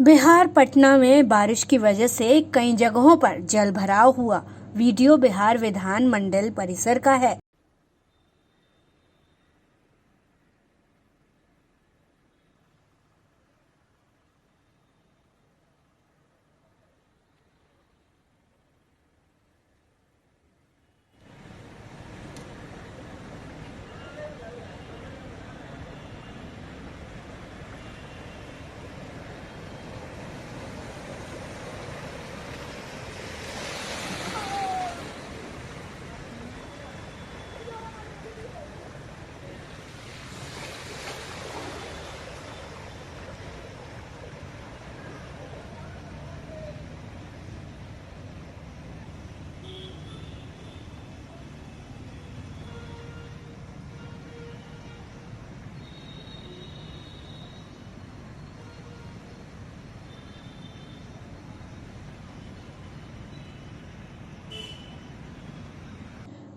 बिहार पटना में बारिश की वजह से कई जगहों पर जल भराव हुआ। वीडियो बिहार विधान मंडल परिसर का है।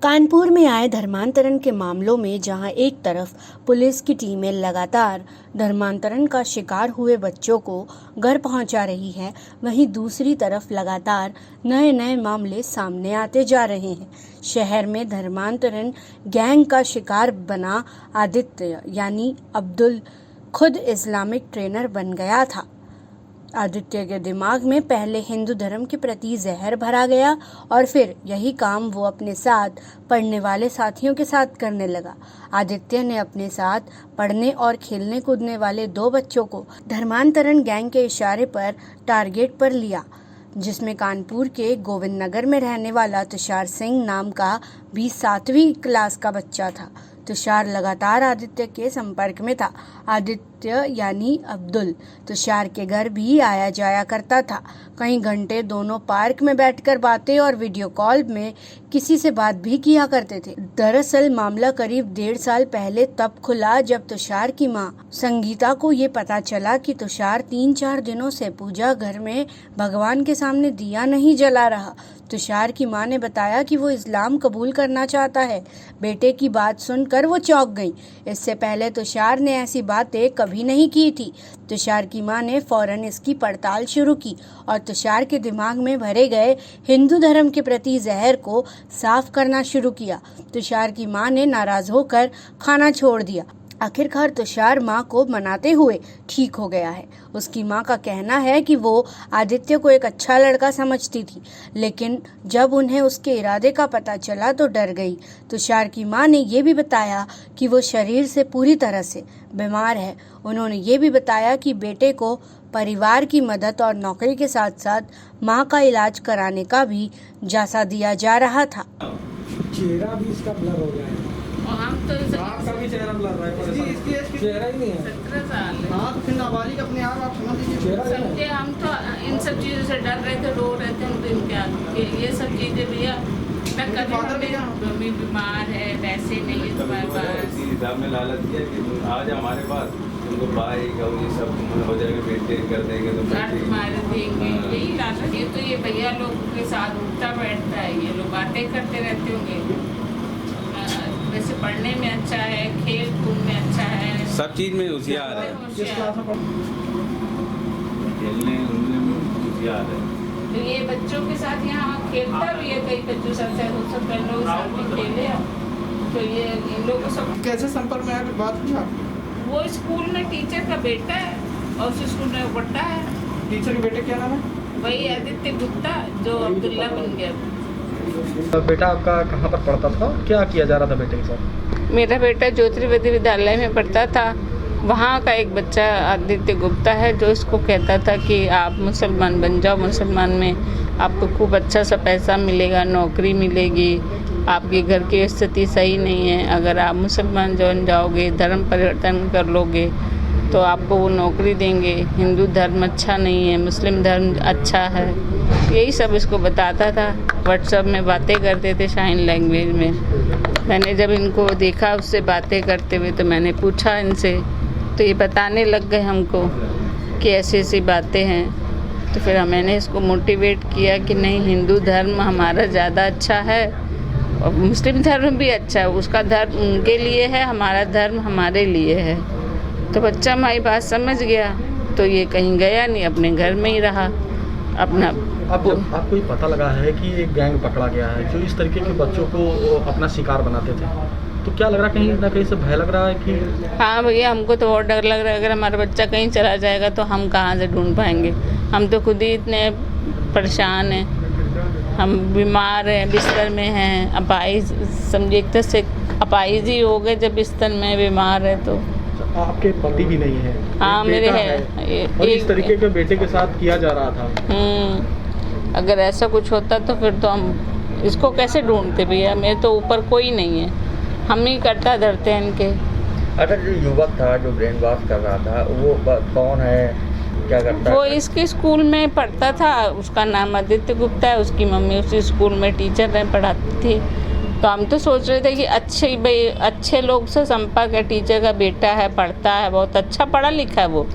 कानपुर में आए धर्मांतरण के मामलों में जहां एक तरफ पुलिस की टीमें लगातार धर्मांतरण का शिकार हुए बच्चों को घर पहुंचा रही है, वहीं दूसरी तरफ लगातार नए नए मामले सामने आते जा रहे हैं। शहर में धर्मांतरण गैंग का शिकार बना आदित्य यानी अब्दुल खुद इस्लामिक ट्रेनर बन गया था। आदित्य के दिमाग में पहले हिंदू धर्म के प्रति जहर भरा गया और फिर यही काम वो अपने साथ पढ़ने वाले साथियों के साथ करने लगा। आदित्य ने अपने साथ पढ़ने और खेलने कूदने वाले 2 बच्चों को धर्मांतरण गैंग के इशारे पर टारगेट पर लिया, जिसमें कानपुर के गोविंद नगर में रहने वाला तुषार सिंह नाम का भी 7वीं क्लास का बच्चा था। तुषार लगातार आदित्य के संपर्क में था। आदित्य यानी अब्दुल तुषार के घर भी आया जाया करता था। कई घंटे दोनों पार्क में बैठकर बातें और वीडियो कॉल में किसी से बात भी किया करते थे। दरअसल मामला करीब 1.5 साल पहले तब खुला जब तुषार की मां संगीता को ये पता चला कि तुषार 3-4 दिनों से पूजा घर में भगवान के सामने दिया नहीं जला रहा। तुषार की मां ने बताया कि वो इस्लाम कबूल करना चाहता है। बेटे की बात सुनकर वो चौंक गई। इससे पहले तुषार ने ऐसी बातें कभी नहीं की थी। तुषार की मां ने फौरन इसकी पड़ताल शुरू की और तुषार के दिमाग में भरे गए हिंदू धर्म के प्रति जहर को साफ करना शुरू किया। तुषार की मां ने नाराज होकर खाना छोड़ दिया। आखिरकार तुषार मां को मनाते हुए ठीक हो गया है। उसकी मां का कहना है कि वो आदित्य को एक अच्छा लड़का समझती थी, लेकिन जब उन्हें उसके इरादे का पता चला तो डर गई। तुषार की मां ने ये भी बताया कि वो शरीर से पूरी तरह से बीमार है। उन्होंने ये भी बताया कि बेटे को परिवार की मदद और नौकरी के साथ साथ मां का इलाज कराने का भी जायजा दिया जा रहा था। चेहरा भी इसका ब्लर हो गया है। हम तो आपका भी चेहरा ब्लर रहा है। इसकी चेहरा ही नहीं है। 17 साल है। हाँ, तो फिर नाबालिग अपने आप समझ लीजिए चेहरा ही नहीं समझे, हम तो इन सब चीज़ों से डर रहे थे, रो रहे थे उनको इम्तिहान के। ये सब चीज़ें भैया कभी बीमार है, वैसे नहीं है तुम्हारे पास। हिसाब में लालच दिया कि आज हमारे पास तुमको बाइक और ये सब हो जाएगा, मेंटेन कर देंगे तो तुम्हारे देंगे, यही लालच। ये तो ये भैया लोग के साथ उठता बैठता है, ये लोग बातें करते रहते होंगे। वैसे पढ़ने में अच्छा है, खेल कूद में अच्छा है, सब चीज में होशियार है। खेलने में होशियार है। तो ये बच्चों के साथ यहाँ खेलता भी है, कई बच्चों साथ लोगों के साथ भी खेले। तो ये इन लोगों को सब कैसे संपर्क में आया, बात पूछा? वो स्कूल में टीचर का बेटा है और उस स्कूल में वो पढ़ता है। टीचर के बेटे क्या नाम है? वही आदित्य गुप्ता जो अब्दुल्ला बन गया। बेटा आपका कहाँ पर पढ़ता था, क्या किया जा रहा था बेटे के साथ? मेरा बेटा ज्योतिर्वदी विद्यालय में पढ़ता था। वहाँ का एक बच्चा आदित्य गुप्ता है जो इसको कहता था कि आप मुसलमान बन जाओ, मुसलमान में आपको खूब अच्छा सा पैसा मिलेगा, नौकरी मिलेगी, आपके घर की स्थिति सही नहीं है, अगर आप मुसलमान बन जाओगे, धर्म परिवर्तन कर लोगे तो आपको वो नौकरी देंगे, हिंदू धर्म अच्छा नहीं है, मुस्लिम धर्म अच्छा है। यही सब इसको बताता था। व्हाट्सएप में बातें करते थे साइन लैंग्वेज में। मैंने जब इनको देखा उससे बातें करते हुए तो मैंने पूछा इनसे, तो ये बताने लग गए हमको कि ऐसी ऐसी बातें हैं। तो फिर मैंने इसको मोटिवेट किया कि नहीं, हिंदू धर्म हमारा ज़्यादा अच्छा है और मुस्लिम धर्म भी अच्छा है। उसका धर्म उनके लिए है, हमारा धर्म हमारे लिए है। तो बच्चा हमारी बात समझ गया। तक तो ये कहीं गया नहीं, अपने घर में ही रहा अपना। अब जब आपको ये पता लगा है कि एक गैंग पकड़ा गया है जो इस तरीके के बच्चों को अपना शिकार बनाते थे, तो क्या लग रहा है, कहीं ना कहीं से भय लग रहा है कि? हाँ भैया, हमको तो बहुत डर लग रहा है। अगर हमारा बच्चा कहीं चला जाएगा तो हम कहाँ से ढूंढ पाएंगे। हम तो खुद ही इतने परेशान हैं, हम बीमार हैं, बिस्तर में हैं, अपाहिज, समझिए एक तरह से अपाहिज ही हो गए जब बिस्तर में बीमार है। तो आपके पति भी नहीं है? हाँ मेरे है। और इस तरीके के बेटे के साथ किया जा रहा था। अगर ऐसा कुछ होता तो फिर तो हम इसको कैसे ढूंढते भैया। मेरे तो ऊपर कोई नहीं है, हम ही करता धरते हैं इनके। अच्छा, जो युवक था जो ब्रेन वॉश कर रहा था वो कौन है, क्या करता है? वो इसके स्कूल में पढ़ता था, उसका नाम आदित्य गुप्ता है, उसकी मम्मी उसी स्कूल में टीचर रहे, पढ़ाती थी। तो हम तो सोच रहे थे कि अच्छे लोग से संपर्क है, टीचर का बेटा है, पढ़ता है, बहुत अच्छा पढ़ा लिखा है, वो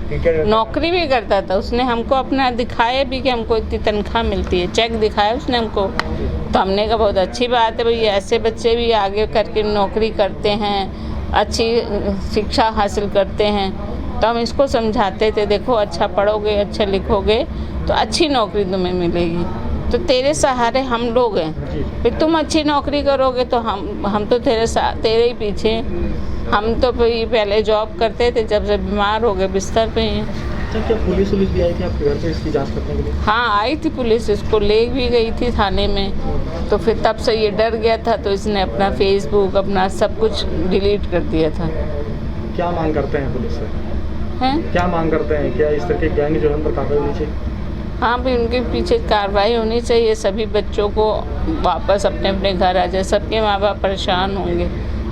नौकरी भी करता था। उसने हमको अपना दिखाया भी कि हमको इतनी तनख्वाह मिलती है, चेक दिखाया उसने हमको। तो हमने कहा बहुत अच्छी बात है भाई, ऐसे बच्चे भी आगे करके नौकरी करते हैं, अच्छी शिक्षा हासिल करते हैं। तो हम इसको समझाते थे, देखो अच्छा पढ़ोगे, अच्छा लिखोगे तो अच्छी नौकरी तुम्हें मिलेगी, तो तेरे सहारे हम लोग हैं। फिर तुम अच्छी नौकरी करोगे तो हम तो तेरे ही पीछे। हम तो पहले जॉब करते थे, जब से बीमार हो गए बिस्तर पे ही। अच्छा, क्या पुलिस भी आई थी आपके घर पे इसकी जांच करने के लिए? हाँ आई थी पुलिस, इसको ले भी गई थी थाने में। तो फिर तब से ये डर गया था, तो इसने अपना फेसबुक अपना सब कुछ डिलीट कर दिया था। क्या मांग करते हैं पुलिस से? हैं? क्या मांग करते हैं? क्या इस तरह के गैंग जो है उन पर कार्रवाई होनी चाहिए? हाँ भी उनके पीछे कार्रवाई होनी चाहिए, सभी बच्चों को वापस अपने अपने घर आ जाए। सबके माँ बाप परेशान होंगे।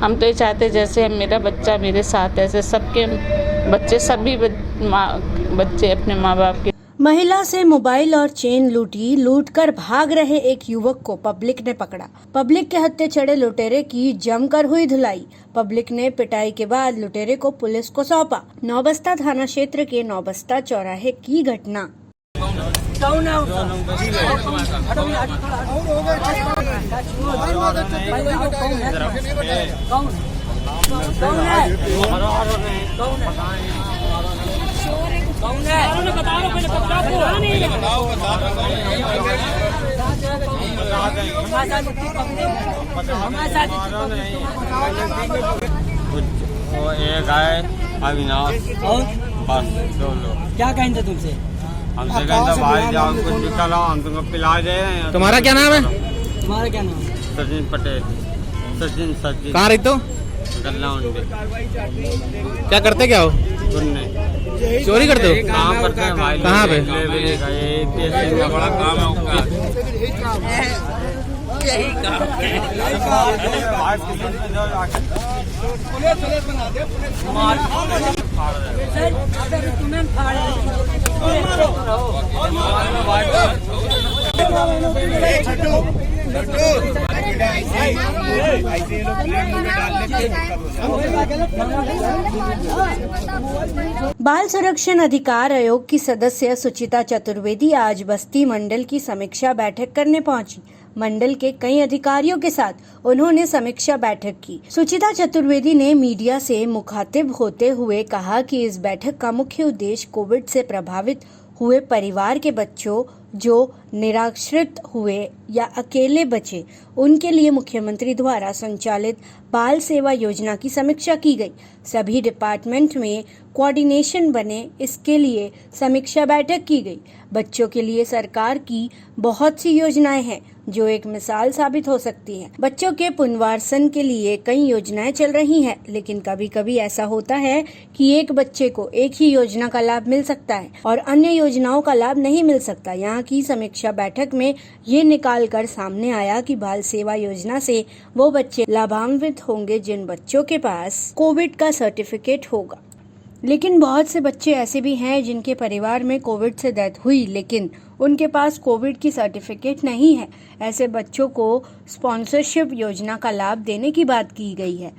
हम तो ये चाहते जैसे मेरा बच्चा मेरे साथ, ऐसे सबके बच्चे, सभी बच्चे अपने माँ बाप के। महिला से मोबाइल और चेन लूटकर भाग रहे एक युवक को पब्लिक ने पकड़ा। पब्लिक के हत्थे चढ़े लुटेरे की जमकर हुई धुलाई। पब्लिक ने पिटाई के बाद लुटेरे को पुलिस को सौंपा। नौबस्ता थाना क्षेत्र के नौबस्ता चौराहे की घटना। एक है अविनाश, बस 2 लोग। क्या कहेंगे तुमसे? हमसे कहते भाई जाओ कुछ निकल आओ, हम तुमको पिला दे रहे हैं। तुम्हारा क्या नाम है? तुम्हारा क्या नाम है? सचिन पटेल। सचिन कहाँ रहते हो? गल्ला उनके। क्या करते क्या हो? चोरी करते हो? काम करते हैं भाई। कहाँ पे? बड़ा काम है उसका। बाल संरक्षण अधिकार आयोग की सदस्य सुचिता चतुर्वेदी आज बस्ती मंडल की समीक्षा बैठक करने पहुंची। मंडल के कई अधिकारियों के साथ उन्होंने समीक्षा बैठक की। सुचिता चतुर्वेदी ने मीडिया से मुखातिब होते हुए कहा कि इस बैठक का मुख्य उद्देश्य कोविड से प्रभावित हुए परिवार के बच्चों जो निराश्रित हुए या अकेले बचे, उनके लिए मुख्यमंत्री द्वारा संचालित बाल सेवा योजना की समीक्षा की गई। सभी डिपार्टमेंट में कोऑर्डिनेशन बने, इसके लिए समीक्षा बैठक की गई। बच्चों के लिए सरकार की बहुत सी योजनाएं हैं जो एक मिसाल साबित हो सकती है। बच्चों के पुनर्वासन के लिए कई योजनाएं चल रही हैं, लेकिन कभी कभी ऐसा होता है कि एक बच्चे को एक ही योजना का लाभ मिल सकता है और अन्य योजनाओं का लाभ नहीं मिल सकता। यहाँ की समीक्षा बैठक में ये निकाल कर सामने आया कि बाल सेवा योजना से वो बच्चे लाभान्वित होंगे जिन बच्चों के पास कोविड का सर्टिफिकेट होगा। लेकिन बहुत से बच्चे ऐसे भी हैं जिनके परिवार में कोविड से डेथ हुई, लेकिन उनके पास कोविड की सर्टिफिकेट नहीं है। ऐसे बच्चों को स्पॉन्सरशिप योजना का लाभ देने की बात की गई है।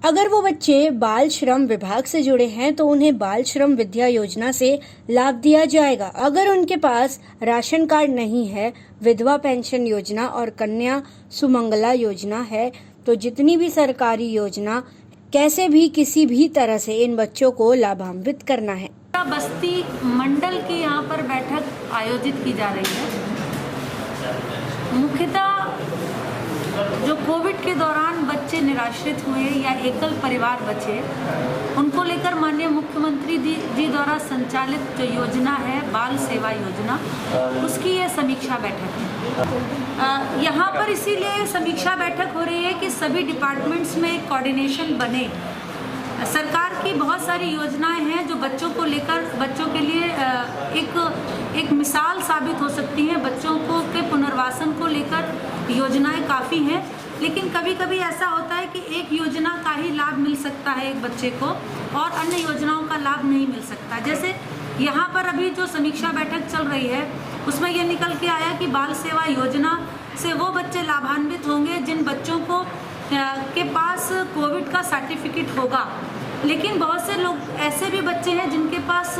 अगर वो बच्चे बाल श्रम विभाग से जुड़े हैं तो उन्हें बाल श्रम विद्या योजना से लाभ दिया जाएगा। अगर उनके पास राशन कार्ड नहीं है, विधवा पेंशन योजना और कन्या सुमंगला योजना है, तो जितनी भी सरकारी योजना कैसे भी किसी भी तरह से इन बच्चों को लाभान्वित करना है। बस्ती मंडल की यहाँ पर बैठक आयोजित की जा रही है। मुख्यतः जो कोविड के दौरान बच्चे निराश्रित हुए या एकल परिवार बचे, उनको लेकर माननीय मुख्यमंत्री जी द्वारा संचालित जो योजना है बाल सेवा योजना, उसकी ये समीक्षा बैठक है। यहाँ पर इसीलिए समीक्षा बैठक हो रही है कि सभी डिपार्टमेंट्स में एक कोऑर्डिनेशन बने। सरकार की बहुत सारी योजनाएं हैं जो बच्चों को लेकर, बच्चों के लिए एक मिसाल साबित हो सकती हैं। बच्चों को के पुनर्वासन को लेकर योजनाएं काफ़ी हैं, लेकिन कभी कभी ऐसा होता है कि एक योजना का ही लाभ मिल सकता है एक बच्चे को और अन्य योजनाओं का लाभ नहीं मिल सकता। जैसे यहाँ पर अभी जो समीक्षा बैठक चल रही है उसमें ये निकल के आया कि बाल सेवा योजना से वो बच्चे लाभान्वित होंगे जिन बच्चों को के पास कोविड का सर्टिफिकेट होगा, लेकिन बहुत से लोग ऐसे भी बच्चे हैं जिनके पास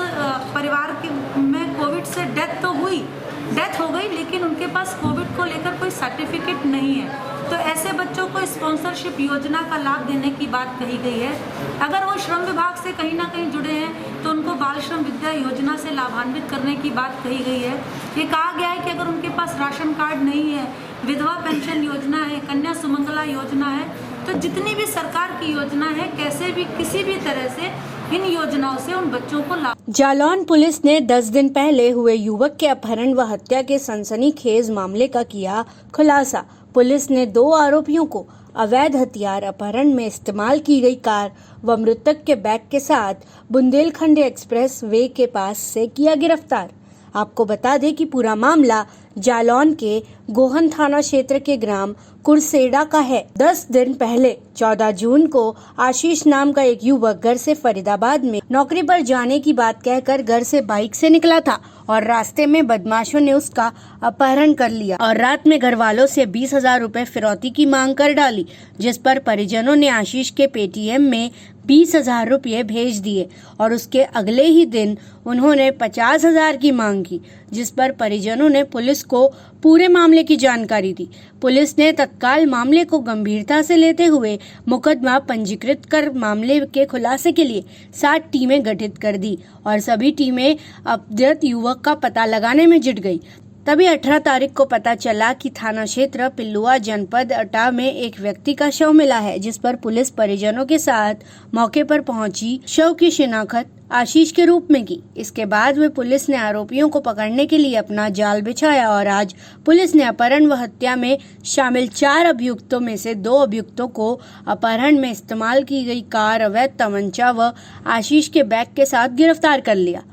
परिवार में कोविड से डेथ हो गई लेकिन उनके पास कोविड को लेकर कोई सर्टिफिकेट नहीं है। तो ऐसे बच्चों को स्पॉन्सरशिप योजना का लाभ देने की बात कही गई है। अगर वो श्रम विभाग से कहीं ना कहीं जुड़े हैं तो उनको बाल श्रम विद्या योजना से लाभान्वित करने की बात कही गई है। ये कहा गया है कि अगर उनके पास राशन कार्ड नहीं है, विधवा पेंशन योजना है, कन्या सुमंगला योजना है, तो जितनी भी सरकार की योजना है कैसे भी किसी भी तरह से इन योजनाओं से उन बच्चों को लाभ। जालौन पुलिस ने 10 दिन पहले हुए युवक के अपहरण व हत्या के सनसनीखेज मामले का किया खुलासा। पुलिस ने 2 आरोपियों को अवैध हथियार अपहरण में इस्तेमाल की गई कार व मृतक के बैग के साथ बुंदेलखंड एक्सप्रेस वे के पास से किया गिरफ्तार। आपको बता दें कि पूरा मामला जालौन के गोहन थाना क्षेत्र के ग्राम कुरसेड़ा का है। 10 दिन पहले 14 जून को आशीष नाम का एक युवक घर से फरीदाबाद में नौकरी पर जाने की बात कहकर घर से बाइक से निकला था और रास्ते में बदमाशों ने उसका अपहरण कर लिया और रात में घर वालों से 20,000 रुपए फिरौती की मांग कर डाली, जिस पर परिजनों ने आशीष के पेटीएम में 20,000 रुपये भेज दिए और उसके अगले ही दिन उन्होंने 50,000 की मांग की, जिस पर परिजनों ने पुलिस को पूरे मामले की जानकारी दी। पुलिस ने तत्काल मामले को गंभीरता से लेते हुए मुकदमा पंजीकृत कर मामले के खुलासे के लिए 7 टीमें गठित कर दी और सभी टीमें अपहृत युवक का पता लगाने में जुट गई। तभी 18 तारीख को पता चला कि थाना क्षेत्र पिल्लुआ जनपद अटा में एक व्यक्ति का शव मिला है, जिस पर पुलिस परिजनों के साथ मौके पर पहुंची शव की शिनाख्त आशीष के रूप में की। इसके बाद वे पुलिस ने आरोपियों को पकड़ने के लिए अपना जाल बिछाया और आज पुलिस ने अपहरण व हत्या में शामिल 4 अभियुक्तों में से 2 अभियुक्तों को अपहरण में इस्तेमाल की गई कार, अवैध तमंचा व आशीष के बैग के साथ गिरफ्तार कर लिया।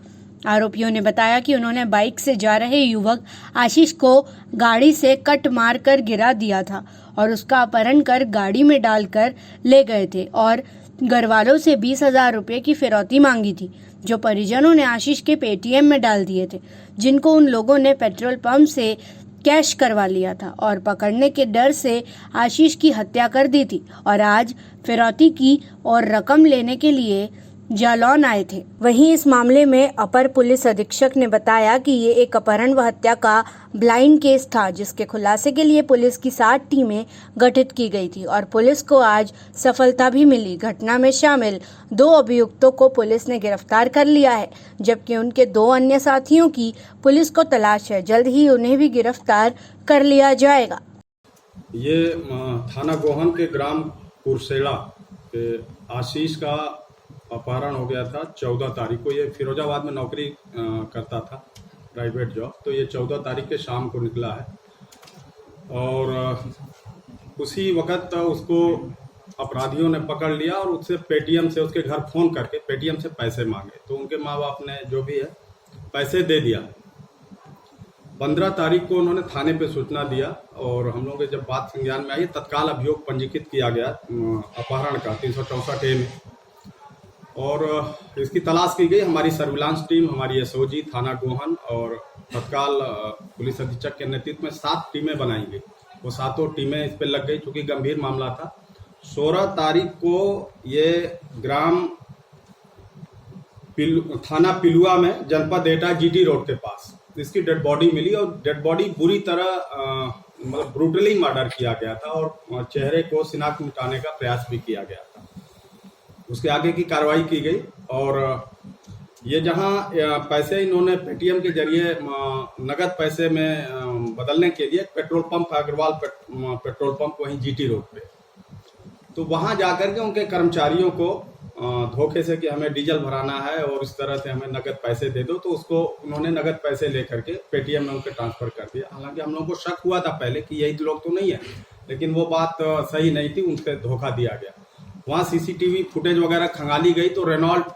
आरोपियों ने बताया कि उन्होंने बाइक से जा रहे युवक आशीष को गाड़ी से कट मार कर गिरा दिया था और उसका अपहरण कर गाड़ी में डालकर ले गए थे और घर वालों से 20,000 रुपये की फिरौती मांगी थी, जो परिजनों ने आशीष के पेटीएम में डाल दिए थे, जिनको उन लोगों ने पेट्रोल पंप से कैश करवा लिया था और पकड़ने के डर से आशीष की हत्या कर दी थी और आज फिरौती की और रकम लेने के लिए जालौन आए थे। वहीं इस मामले में अपर पुलिस अधीक्षक ने बताया कि ये एक अपहरण व हत्या का ब्लाइंड केस था, जिसके खुलासे के लिए पुलिस की 7 टीमें गठित की गई थी और पुलिस को आज सफलता भी मिली। घटना में शामिल 2 अभियुक्तों को पुलिस ने गिरफ्तार कर लिया है, जबकि उनके 2 अन्य साथियों की पुलिस को तलाश है। जल्द ही उन्हें भी गिरफ्तार कर लिया जाएगा। ये थाना गोहन के ग्राम कुरसेड़ा के आशीष का अपहरण हो गया था 14 तारीख को। ये फिरोजाबाद में नौकरी करता था, प्राइवेट जॉब। तो ये 14 तारीख के शाम को निकला है और उसी वक्त उसको अपराधियों ने पकड़ लिया और उससे पेटीएम से, उसके घर फ़ोन करके पेटीएम से पैसे मांगे। तो उनके माँ बाप ने जो भी है पैसे दे दिया। 15 तारीख को उन्होंने थाने पे सूचना दिया और हम लोगों के जब बात संज्ञान में आई, तत्काल अभियोग पंजीकृत किया गया अपहरण का 364A में और इसकी तलाश की गई। हमारी सर्विलांस टीम, हमारी एसओजी थाना गोहन और तत्काल पुलिस अधीक्षक के नेतृत्व में 7 टीमें बनाई गई। वो 7 टीमें इस पर लग गई क्योंकि गंभीर मामला था। 16 तारीख को ये ग्राम थाना पिलुआ में जनपद एटा जीटी रोड के पास इसकी डेड बॉडी मिली और डेड बॉडी बुरी तरह मतलब ब्रूटली मर्डर किया गया था और चेहरे को शिनाख्त मिटाने का प्रयास भी किया गया था। उसके आगे की कार्रवाई की गई और ये जहां पैसे इन्होंने पेटीएम के जरिए नगद पैसे में बदलने के लिए petrol pump Agarwal petrol pump वहीं जीटी रोड पे, तो वहां जाकर के उनके कर्मचारियों को धोखे से कि हमें डीजल भराना है और इस तरह से हमें नगद पैसे दे दो, तो उसको उन्होंने नगद पैसे लेकर के पेटीएम में उनके ट्रांसफर कर दिया। हालांकि हम लोगों को शक हुआ था पहले कि यही लोग तो नहीं है, लेकिन वो बात सही नहीं थी, उनसे धोखा दिया गया। वहाँ सीसीटीवी फुटेज वगैरह खंगाली गई तो रेनॉल्ट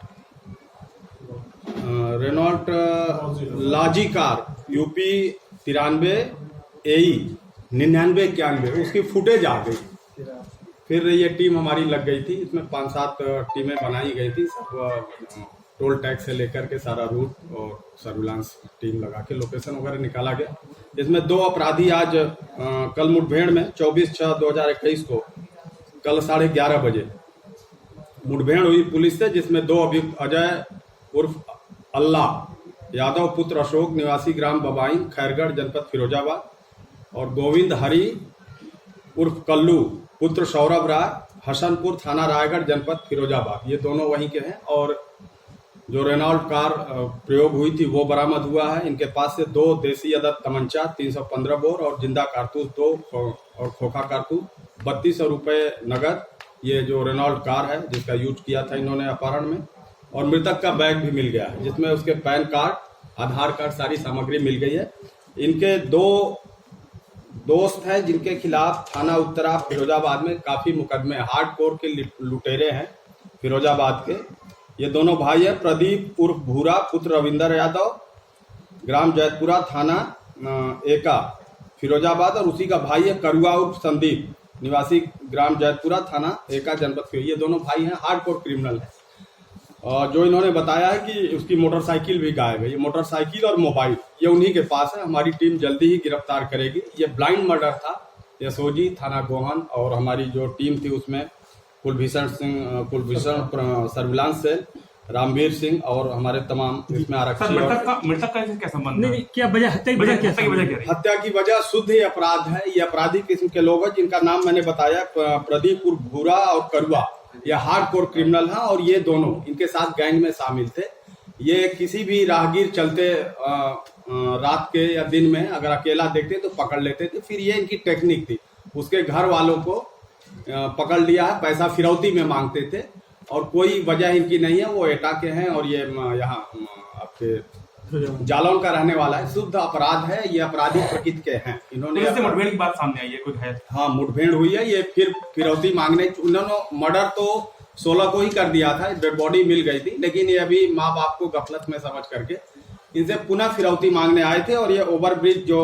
लाजी कार यूपी 93 AE 9991 उसकी फुटेज आ गई। फिर ये टीम हमारी लग गई थी, इसमें 5-7 टीमें बनाई गई थी, सब टोल टैक्स से लेकर के सारा रूट और सर्विलांस टीम लगा के लोकेशन वगैरह निकाला गया। इसमें 2 अपराधी आज कल मुठभेड़ में 24/6/2021 को कल 11:30 बजे मुठभेड़ हुई पुलिस से, जिसमें 2 अभियुक्त अजय उर्फ अल्लाह यादव पुत्र अशोक निवासी ग्राम बबाइन खैरगढ़ जनपद फिरोजाबाद और गोविंद हरी उर्फ कल्लू पुत्र सौरभ राय हसनपुर थाना रायगढ़ जनपद फिरोजाबाद, ये दोनों वहीं के हैं। और जो रेनॉल्ट कार प्रयोग हुई थी वो बरामद हुआ है। इनके पास से 2 देसी अदद तमंचा 315 बोर और जिंदा कारतूस 2 और खोखा कारतूस 3200 रुपये नगद, ये जो रेनॉल्ट कार है जिसका यूज किया था इन्होंने अपहरण में। और मृतक का बैग भी मिल गया है जिसमें उसके पैन कार्ड, आधार कार्ड, सारी सामग्री मिल गई है। इनके 2 दोस्त हैं जिनके खिलाफ थाना उत्तरा फिरोजाबाद में काफी मुकदमे, हार्डकोर के लुटेरे हैं फिरोजाबाद के। ये दोनों भाई है, प्रदीप उर्फ भूरा पुत्र रविंदर यादव ग्राम जैतपुरा थाना एका फिरोजाबाद, और उसी का भाई है करुआ उर्फ संदीप निवासी ग्राम जैतपुरा थाना एका जनपद फिरोज। ये दोनों भाई हैं, हार्डकोर क्रिमिनल है। और जो इन्होंने बताया है कि उसकी मोटरसाइकिल भी गायब है, ये मोटरसाइकिल और मोबाइल ये उन्हीं के पास है। हमारी टीम जल्दी ही गिरफ्तार करेगी। ये ब्लाइंड मर्डर था। एसओजी थाना गोहन और हमारी जो टीम थी उसमें कुलभूषण सर्विलांस सेल, रामवीर सिंह और हमारे तमाम इसमें आरक्षी। मृतक का क्या संबंध है? क्या वजह, हत्या की वजह क्या? हत्या की वजह शुद्ध ही अपराध है। ये अपराधी किस्म के लोग हैं जिनका नाम मैंने बताया, प्रदीप उर्फ भूरा और करुआ, ये हार्डकोर क्रिमिनल हैं और ये दोनों इनके साथ गैंग में शामिल थे। ये किसी भी राहगीर चलते रात के या दिन में अगर अकेला देखते तो पकड़ लेते थे। फिर ये इनकी टेक्निक थी, उसके घर वालों को पकड़ लिया है, पैसा फिरौती में मांगते थे और कोई वजह इनकी नहीं है। वो एटा के हैं और ये यहाँ आपके जालौन का रहने वाला है। शुद्ध अपराध है, ये अपराधी प्रकृति के हैं। इन्होंने मुठभेड़ की बात सामने आई है, कुछ है? हाँ, मुठभेड़ हुई है। ये फिर फिरौती मांगने, उन्होंने मर्डर तो 16 को ही कर दिया था, डेड बॉडी मिल गई थी, लेकिन ये अभी माँ बाप को गफलत में समझ करके इनसे पुनः फिरौती मांगने आए थे। और ये ओवरब्रिज जो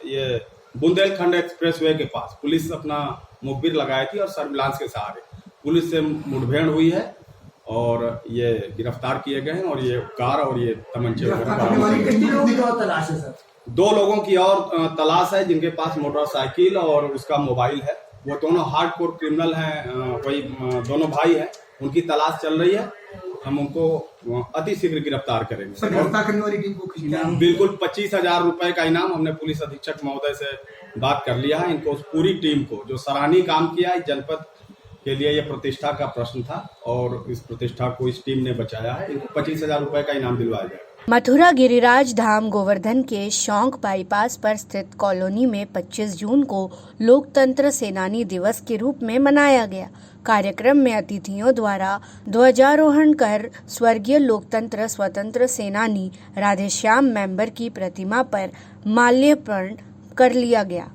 ये बुंदेलखंड एक्सप्रेसवे के पास पुलिस अपना मुखबिर लगाई थी और सर्विलांस के सहारे पुलिस से मुठभेड़ हुई है और ये गिरफ्तार किए गए हैं। और ये कार और ये तमंचे 2 लोगों की और तलाश है जिनके पास मोटरसाइकिल और उसका मोबाइल है। वो दोनों हार्डकोर क्रिमिनल हैं, वही दोनों भाई हैं, उनकी तलाश चल रही है। हम उनको अति शीघ्र गिरफ्तार करेंगे। गिरफ्तार करने वाली टीम को बिल्कुल 25,000 रुपए का इनाम हमने पुलिस अधीक्षक महोदय से बात कर लिया है। इनको पूरी टीम को जो सराहनीय काम किया इस जनपद के लिए, ये प्रतिष्ठा का प्रश्न था और इस प्रतिष्ठा को इस टीम ने बचाया है। इनको 25,000 रुपए का इनाम दिलवाया जाएगा। मथुरा गिरिराज धाम गोवर्धन के शौक बाईपास पर स्थित कॉलोनी में 25 जून को लोकतंत्र सेनानी दिवस के रूप में मनाया गया। कार्यक्रम में अतिथियों द्वारा ध्वजारोहण कर स्वर्गीय लोकतंत्र स्वतंत्र सेनानी राधेश्याम मेंबर की प्रतिमा पर माल्यार्पण कर लिया गया।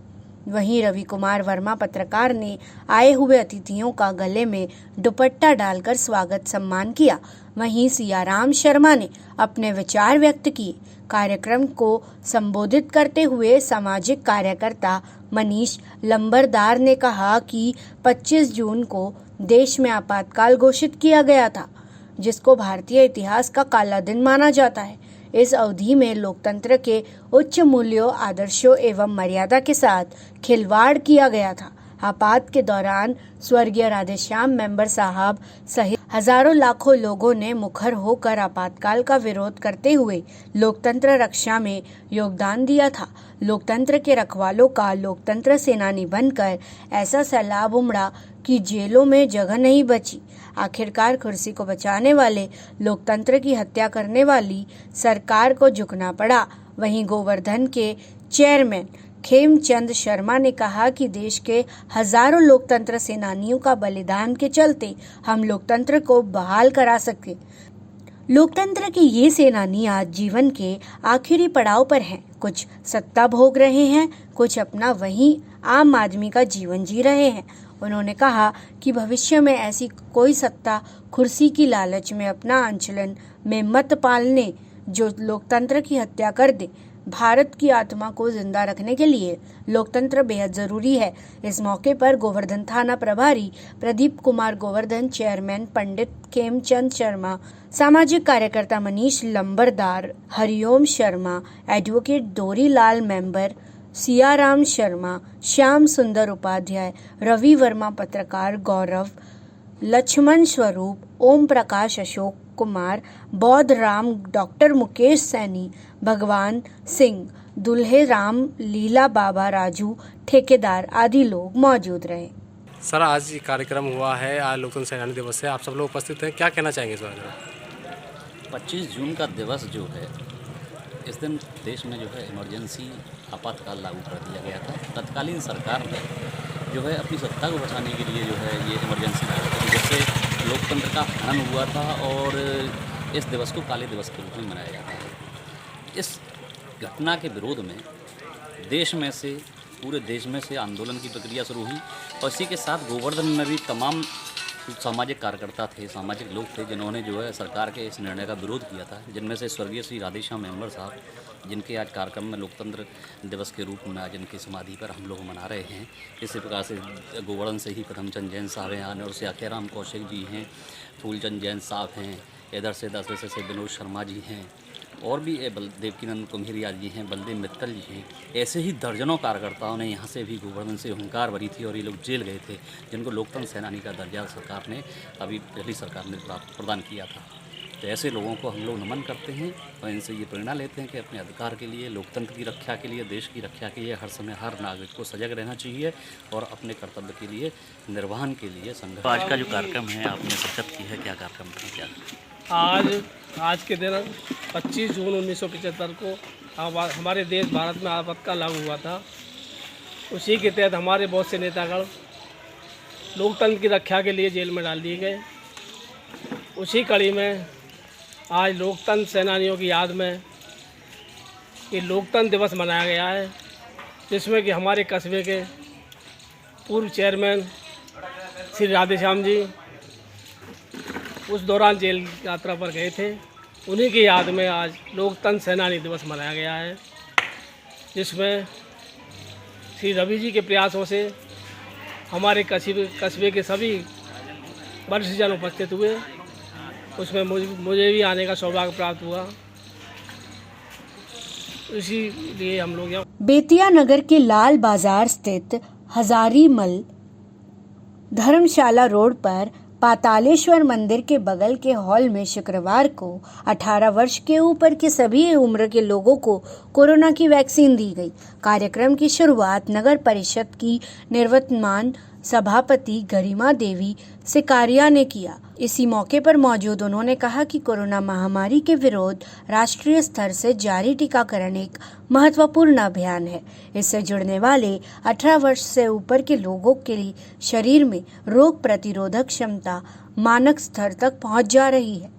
वहीं रवि कुमार वर्मा पत्रकार ने आए हुए अतिथियों का गले में दुपट्टा डालकर स्वागत सम्मान किया। वहीं सियाराम शर्मा ने अपने विचार व्यक्त किए। कार्यक्रम को संबोधित करते हुए सामाजिक कार्यकर्ता मनीष लंबरदार ने कहा कि 25 जून को देश में आपातकाल घोषित किया गया था, जिसको भारतीय इतिहास का काला दिन माना जाता है। इस अवधि में लोकतंत्र के उच्च मूल्यों, आदर्शों एवं मर्यादा के साथ खिलवाड़ किया गया था। आपात के दौरान स्वर्गीय राधेश्याम मेंबर साहब सहित हजारों लाखों लोगों ने मुखर होकर आपातकाल का विरोध करते हुए लोकतंत्र रक्षा में योगदान दिया था। लोकतंत्र के रखवालों का लोकतंत्र सेनानी बनकर ऐसा सैलाब उमड़ा कि जेलों में जगह नहीं बची। आखिरकार कुर्सी को बचाने वाले लोकतंत्र की हत्या करने वाली सरकार को झुकना पड़ा। वहीं गोवर्धन के चेयरमैन खेमचंद शर्मा ने कहा कि देश के हजारों लोकतंत्र सेनानियों का बलिदान के चलते हम लोकतंत्र को बहाल करा सके। लोकतंत्र के ये सेनानी आज जीवन के आखिरी पड़ाव पर हैं। कुछ सत्ता भोग रहे हैं, कुछ अपना वही आम आदमी का जीवन जी रहे हैं। उन्होंने कहा कि भविष्य में ऐसी कोई सत्ता कुर्सी की लालच में अपना अंचलन में मत पालने जो लोकतंत्र की हत्या कर दे। भारत की आत्मा को जिंदा रखने के लिए लोकतंत्र बेहद जरूरी है। इस मौके पर गोवर्धन थाना प्रभारी प्रदीप कुमार गोवर्धन, चेयरमैन पंडित खेमचंद शर्मा, सामाजिक कार्यकर्ता मनीष लंबरदार, हरिओम शर्मा, एडवोकेट दोरीलाल मेंबर, सियाराम शर्मा, श्याम सुंदर उपाध्याय, रवि वर्मा पत्रकार, गौरव, लक्ष्मण स्वरूप, ओम प्रकाश, अशोक कुमार, बौद्ध राम, डॉक्टर मुकेश सैनी, भगवान सिंह, दुल्हे राम, लीला बाबा, राजू, ठेकेदार आदि लोग मौजूद रहे। सर, आज ये कार्यक्रम हुआ है, आज लोकतंत्र सेनानी दिवस है, आप सब लोग उपस्थित हैं, क्या कहना चाहेंगे इस बारे में? 25 जून का दिवस जो है, इस दिन देश में जो है इमरजेंसी आपातकाल लागू कर दिया गया था। तत्कालीन सरकार ने जो है अपनी सत्ता को बचाने के लिए जो है ये इमरजेंसी लागू कर दी, जिससे लोकतंत्र का हनन हुआ था और इस दिवस को काले दिवस के रूप में मनाया जाता है। इस घटना के विरोध में पूरे देश में से आंदोलन की प्रक्रिया शुरू हुई और इसी के साथ गोवर्धन में भी तमाम सामाजिक कार्यकर्ता थे, सामाजिक लोग थे जिन्होंने जो है सरकार के इस निर्णय का विरोध किया था, जिनमें से स्वर्गीय श्री राधेश्याम मेंबर साहब, जिनके आज कार्यक्रम में लोकतंत्र दिवस के रूप में आज इनकी समाधि पर हम लोग मना रहे हैं। इसी प्रकार से गोवर्धन से ही प्रथमचंद जैन साहब हैं, और से आखेराम कौशिक जी हैं, फूलचंद जैन साहब हैं, इधर से 10 वैसे से विनोद शर्मा जी हैं, और भी देवकीनंद कुम्हिरिया जी हैं, बलदेव मित्तल जी हैं। ऐसे ही दर्जनों कार्यकर्ताओं ने यहाँ से भी गोवर्धन से हुंकार भरी थी और ये लोग जेल गए थे, जिनको लोकतंत्र सेनानी का दर्जा सरकार ने अभी पहली सरकार ने प्रदान किया था। तो ऐसे लोगों को हम लोग नमन करते हैं और इनसे ये प्रेरणा लेते हैं कि अपने अधिकार के लिए, लोकतंत्र की रक्षा के लिए, देश की रक्षा के लिए हर समय हर नागरिक को सजग रहना चाहिए और अपने कर्तव्य के लिए, निर्वहन के लिए संघर्ष। तो आज का जो कार्यक्रम है आपने शिरकत की है, क्या कार्यक्रम है? क्या आज के दिन 25 जून 1975 को हमारे देश भारत में आपातकाल लागू हुआ था। उसी के तहत हमारे बहुत से नेतागण लोकतंत्र की रक्षा के लिए जेल में डाल दिए गए। उसी कड़ी में आज लोकतंत्र सेनानियों की याद में ये लोकतंत्र दिवस मनाया गया है, जिसमें कि हमारे कस्बे के पूर्व चेयरमैन श्री राधेश्याम जी उस दौरान जेल यात्रा पर गए थे। उन्हीं की याद में आज लोकतंत्र सेनानी दिवस मनाया गया है, जिसमें श्री रवि जी के प्रयासों से हमारे कस्बे के सभी वरिष्ठजन उपस्थित हुए। उसमें मुझे भी आने का सौभाग्य प्राप्त हुआ। इसीलिए हम लोग यहाँ बेतिया नगर के लाल बाजार स्थित हजारीमल धर्मशाला रोड पर पातालेश्वर मंदिर के बगल के हॉल में शुक्रवार को 18 वर्ष के ऊपर के सभी उम्र के लोगों को कोरोना की वैक्सीन दी गई। कार्यक्रम की शुरुआत नगर परिषद की निवर्तमान सभापति गरिमा देवी सिकारिया ने किया। इसी मौके पर मौजूद उन्होंने कहा कि कोरोना महामारी के विरोध राष्ट्रीय स्तर से जारी टीकाकरण एक महत्वपूर्ण अभियान है। इससे जुड़ने वाले 18 वर्ष से ऊपर के लोगों के लिए शरीर में रोग प्रतिरोधक क्षमता मानक स्तर तक पहुंच जा रही है।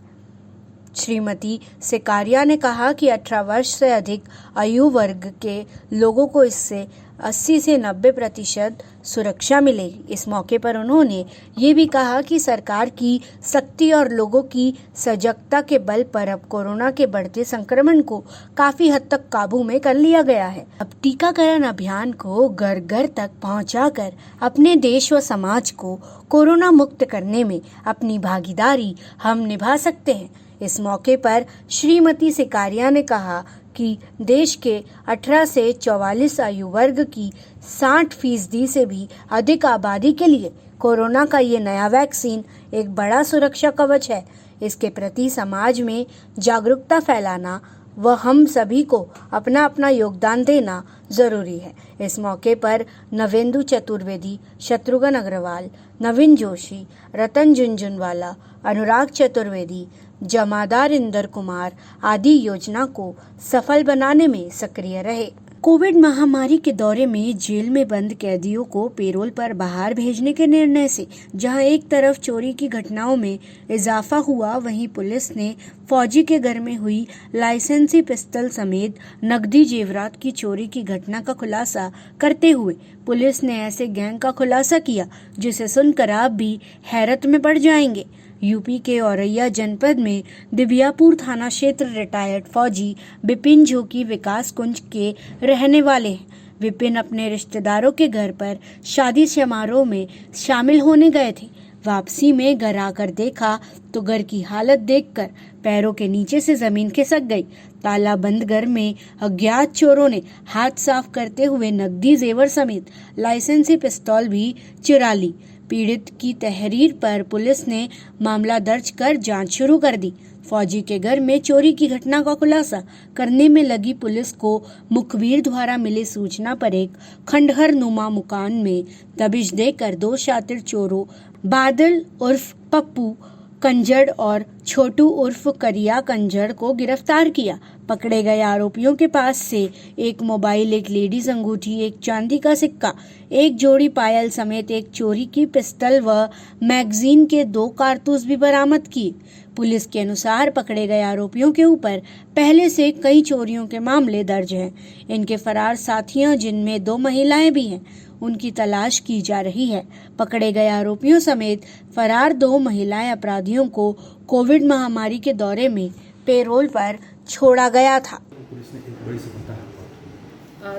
श्रीमती सिकारिया ने कहा कि 18 वर्ष से अधिक आयु वर्ग के लोगों को इससे 80 से 90% सुरक्षा मिलेगी। इस मौके पर उन्होंने ये भी कहा कि सरकार की सख्ती और लोगों की सजगता के बल पर अब कोरोना के बढ़ते संक्रमण को काफी हद तक काबू में कर लिया गया है। अब टीकाकरण अभियान को घर घर तक पहुंचाकर अपने देश व समाज को कोरोना मुक्त करने में अपनी भागीदारी हम निभा सकते हैं। इस मौके पर श्रीमती सिकारिया ने कहा कि देश के 18 से 44 आयु वर्ग की 60% से भी अधिक आबादी के लिए कोरोना का ये नया वैक्सीन एक बड़ा सुरक्षा कवच है। इसके प्रति समाज में जागरूकता फैलाना व हम सभी को अपना अपना योगदान देना जरूरी है। इस मौके पर नवेंदु चतुर्वेदी, शत्रुघ्न अग्रवाल, नवीन जोशी, रतन झुनझुनवाला, अनुराग चतुर्वेदी, जमादार इंदर कुमार आदि योजना को सफल बनाने में सक्रिय रहे। कोविड महामारी के दौरे में जेल में बंद कैदियों को पेरोल पर बाहर भेजने के निर्णय से जहां एक तरफ चोरी की घटनाओं में इजाफा हुआ, वहीं पुलिस ने फौजी के घर में हुई लाइसेंसी पिस्टल समेत नकदी जेवरात की चोरी की घटना का खुलासा करते हुए पुलिस ने ऐसे गैंग का खुलासा किया जिसे सुनकर आप भी हैरत में पड़ जाएंगे। यूपी के औरैया जनपद में दिव्यापुर थाना क्षेत्र रिटायर्ड फौजी विपिन जोकी विकास कुंज के रहने वाले हैं। विपिन अपने रिश्तेदारों के घर पर शादी समारोह में शामिल होने गए थे। वापसी में घर आकर देखा तो घर की हालत देखकर पैरों के नीचे से जमीन खिसक गई। ताला बंद घर में अज्ञात चोरों ने हाथ साफ करते हुए नकदी जेवर समेत लाइसेंसी पिस्तौल भी चुरा ली। पीड़ित की तहरीर पर पुलिस ने मामला दर्ज कर जांच शुरू कर दी। फौजी के घर में चोरी की घटना का खुलासा करने में लगी पुलिस को मुखबिर द्वारा मिली सूचना पर एक खंडहर नुमा मकान में दबिश देकर 2 शातिर चोरों बादल उर्फ पप्पू कंजड़ और छोटू उर्फ करिया कंजड़ को गिरफ्तार किया। पकड़े गए आरोपियों के पास से एक मोबाइल, एक लेडीज अंगूठी, एक चांदी का सिक्का, एक जोड़ी पायल समेत एक चोरी की पिस्टल व मैगजीन के 2 कारतूस भी बरामद किए। पुलिस के अनुसार पकड़े गए आरोपियों के ऊपर पहले से कई चोरियों के मामले दर्ज हैं। इनके फरार साथियों, जिनमें 2 महिलाएं भी हैं, उनकी तलाश की जा रही है। पकड़े गए आरोपियों समेत फरार 2 महिलाएं अपराधियों को कोविड महामारी के दौरे में पेरोल पर छोड़ा गया था।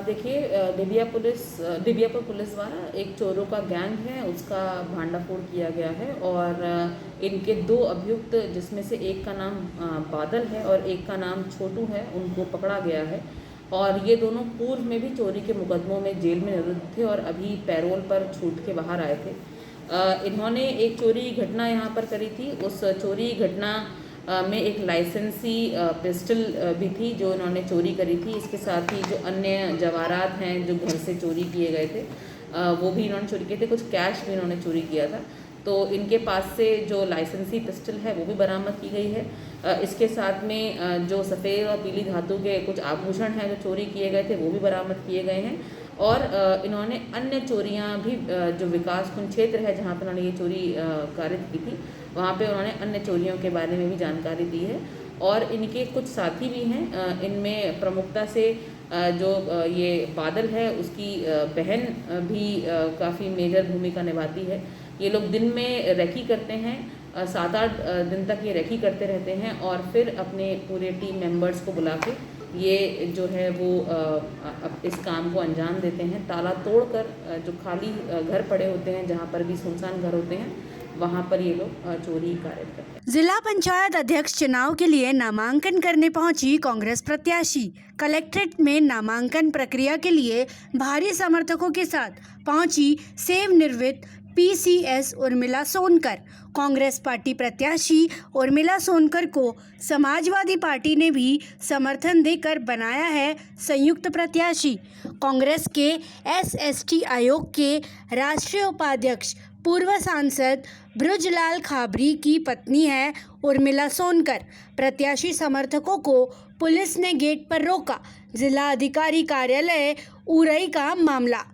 देखिए, दिव्यापुर पुलिस द्वारा एक चोरों का गैंग है, उसका भांडाफोड़ किया गया है और इनके 2 अभियुक्त, जिसमें से एक का नाम बादल है और एक का नाम छोटू है, उनको पकड़ा गया है। और ये दोनों पूर्व में भी चोरी के मुकदमों में जेल में निरुद्ध थे और अभी पैरोल पर छूट के बाहर आए थे। इन्होंने एक चोरी घटना यहाँ पर करी थी। उस चोरी घटना में एक लाइसेंसी पिस्टल भी थी जो इन्होंने चोरी करी थी। इसके साथ ही जो अन्य जवाहरात हैं जो घर से चोरी किए गए थे वो भी इन्होंने चोरी किए थे। कुछ कैश भी इन्होंने चोरी किया था। तो इनके पास से जो लाइसेंसी पिस्टल है वो भी बरामद की गई है। इसके साथ में जो सफ़ेद और पीली धातु के कुछ आभूषण हैं जो चोरी किए गए थे वो भी बरामद किए गए हैं। और इन्होंने अन्य चोरियां भी, जो विकास कुंज क्षेत्र है जहां पर उन्होंने ये चोरी कारित की थी, वहां पे उन्होंने अन्य चोरियों के बारे में भी जानकारी दी है। और इनके कुछ साथी भी हैं। इनमें प्रमुखता से जो ये बादल है उसकी बहन भी काफ़ी मेजर भूमिका निभाती है। ये लोग दिन में रेकी करते हैं, 7-8 दिन तक ये रेकी करते रहते हैं और फिर अपने पूरे टीम मेंबर्स को बुला के ये जो है वो इस काम को अंजाम देते हैं। ताला तोड़कर जो खाली घर पड़े होते हैं, जहाँ पर भी सुनसान घर होते हैं, वहाँ पर ये लोग चोरी कार्य करते हैं। जिला पंचायत अध्यक्ष चुनाव के लिए नामांकन करने पहुंची कांग्रेस प्रत्याशी। कलेक्ट्रेट में नामांकन प्रक्रिया के लिए भारी समर्थकों के साथ पहुंची सेवानिवृत्त PCS उर्मिला सोनकर। कांग्रेस पार्टी प्रत्याशी उर्मिला सोनकर को समाजवादी पार्टी ने भी समर्थन देकर बनाया है संयुक्त प्रत्याशी। कांग्रेस के SST आयोग के राष्ट्रीय उपाध्यक्ष पूर्व सांसद ब्रजलाल खाबरी की पत्नी है उर्मिला सोनकर। प्रत्याशी समर्थकों को पुलिस ने गेट पर रोका। जिला अधिकारी कार्यालय उरई का मामला।